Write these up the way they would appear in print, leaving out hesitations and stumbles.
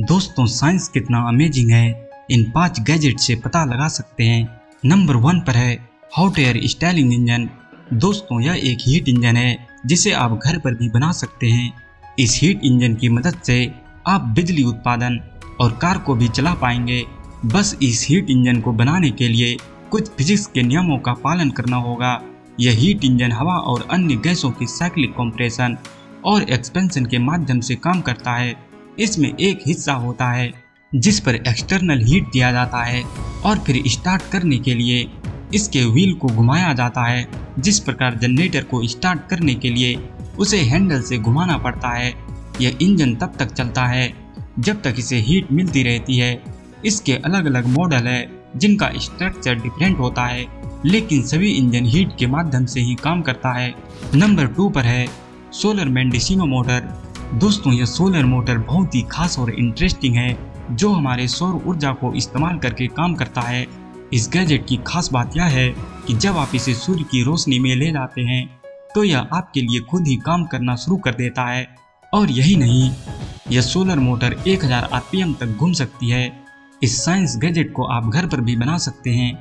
दोस्तों साइंस कितना अमेजिंग है, इन 5 गैजेट से पता लगा सकते हैं। नंबर 1 पर है हॉट एयर स्टाइलिंग इंजन। दोस्तों यह एक हीट इंजन है जिसे आप घर पर भी बना सकते हैं। इस हीट इंजन की मदद से आप बिजली उत्पादन और कार को भी चला पाएंगे। बस इस हीट इंजन को बनाने के लिए कुछ फिजिक्स के नियमों का पालन करना होगा। यह हीट इंजन हवा और अन्य गैसों की साइक्लिक कंप्रेशन और एक्सपेंशन के माध्यम से काम करता है। इसमें एक हिस्सा होता है जिस पर एक्सटर्नल हीट दिया जाता है और फिर स्टार्ट करने के लिए इसके व्हील को घुमाया जाता है। जिस प्रकार जनरेटर को स्टार्ट करने के लिए उसे हैंडल से घुमाना पड़ता है। यह इंजन तब तक चलता है जब तक इसे हीट मिलती रहती है। इसके अलग अलग मॉडल है जिनका स्ट्रक्चर डिफरेंट होता है, लेकिन सभी इंजन हीट के माध्यम से ही काम करता है। नंबर 2 पर है सोलर मेंडिसिनो मोटर। दोस्तों यह सोलर मोटर बहुत ही खास और इंटरेस्टिंग है जो हमारे सौर ऊर्जा को इस्तेमाल करके काम करता है। इस गैजेट की खास बात यह है कि जब आप इसे सूर्य की रोशनी में ले जाते हैं तो यह आपके लिए खुद ही काम करना शुरू कर देता है। और यही नहीं, यह सोलर मोटर 1000 आरपीएम तक घूम सकती है। इस साइंस गैजेट को आप घर पर भी बना सकते हैं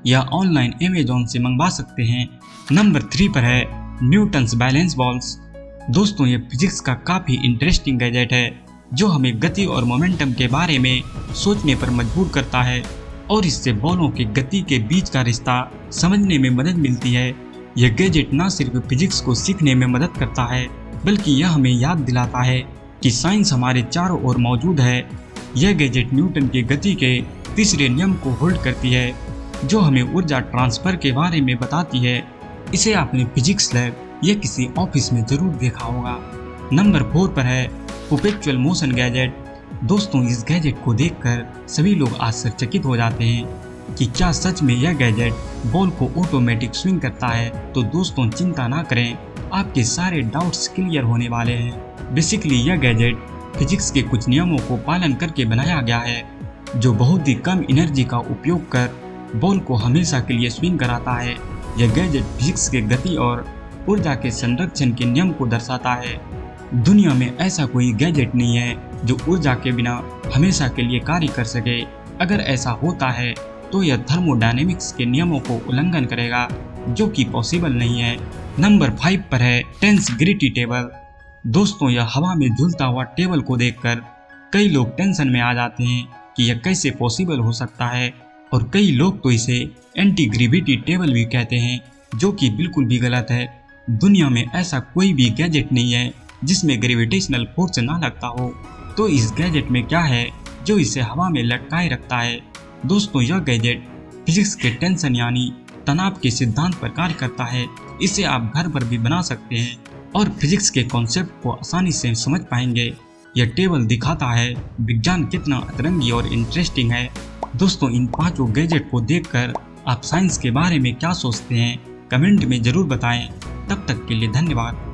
या ऑनलाइन अमेज़न से मंगवा सकते हैं। नंबर 3 पर है न्यूटन्स बैलेंस बॉल्स। दोस्तों ये फिजिक्स का काफ़ी इंटरेस्टिंग गैजेट है जो हमें गति और मोमेंटम के बारे में सोचने पर मजबूर करता है और इससे बॉलों की गति के बीच का रिश्ता समझने में मदद मिलती है। यह गैजेट न सिर्फ फिजिक्स को सीखने में मदद करता है बल्कि यह हमें याद दिलाता है कि साइंस हमारे चारों ओर मौजूद है। यह गैजेट न्यूटन की गति के तीसरे नियम को होल्ड करती है जो हमें ऊर्जा ट्रांसफर के बारे में बताती है। इसे आपने फिजिक्स लैब या किसी ऑफिस में जरूर देखा होगा। नंबर 4 पर है परपेचुअल मोशन गैजेट। दोस्तों इस गैजेट को देखकर सभी लोग आश्चर्यचकित हो जाते हैं कि क्या सच में यह गैजेट बॉल को ऑटोमेटिक स्विंग करता है। तो दोस्तों चिंता ना करें, आपके सारे डाउट्स क्लियर होने वाले हैं। बेसिकली यह गैजेट फिजिक्स के कुछ नियमों को पालन करके बनाया गया है जो बहुत ही कम एनर्जी का उपयोग कर बॉल को हमेशा के लिए स्विंग कराता है। यह गैजेट फिजिक्स के गति और ऊर्जा के संरक्षण के नियम को दर्शाता है। दुनिया में ऐसा कोई गैजेट नहीं है जो ऊर्जा के बिना हमेशा के लिए कार्य कर सके। अगर ऐसा होता है तो यह थर्मोडायनेमिक्स के नियमों को उल्लंघन करेगा जो कि पॉसिबल नहीं है। नंबर 5 पर है टेंस ग्रिटी टेबल। दोस्तों यह हवा में झूलता हुआ टेबल को देखकर कई लोग टेंशन में आ जाते हैं कि यह कैसे पॉसिबल हो सकता है और कई लोग तो इसे एंटी ग्रेविटी टेबल भी कहते हैं जो कि बिल्कुल भी गलत है। दुनिया में ऐसा कोई भी गैजेट नहीं है जिसमें ग्रेविटेशनल फोर्स ना लगता हो। तो इस गैजेट में क्या है जो इसे हवा में लटकाए रखता है। दोस्तों यह गैजेट फिजिक्स के टेंशन यानी तनाव के सिद्धांत पर कार्य करता है। इसे आप घर पर भी बना सकते हैं और फिजिक्स के कॉन्सेप्ट को आसानी से समझ पाएंगे। यह टेबल दिखाता है विज्ञान कितना अतरंगी और इंटरेस्टिंग है। दोस्तों इन 5 गैजेट को देखकर आप साइंस के बारे में क्या सोचते हैं कमेंट में जरूर बताएं। तब तक के लिए धन्यवाद।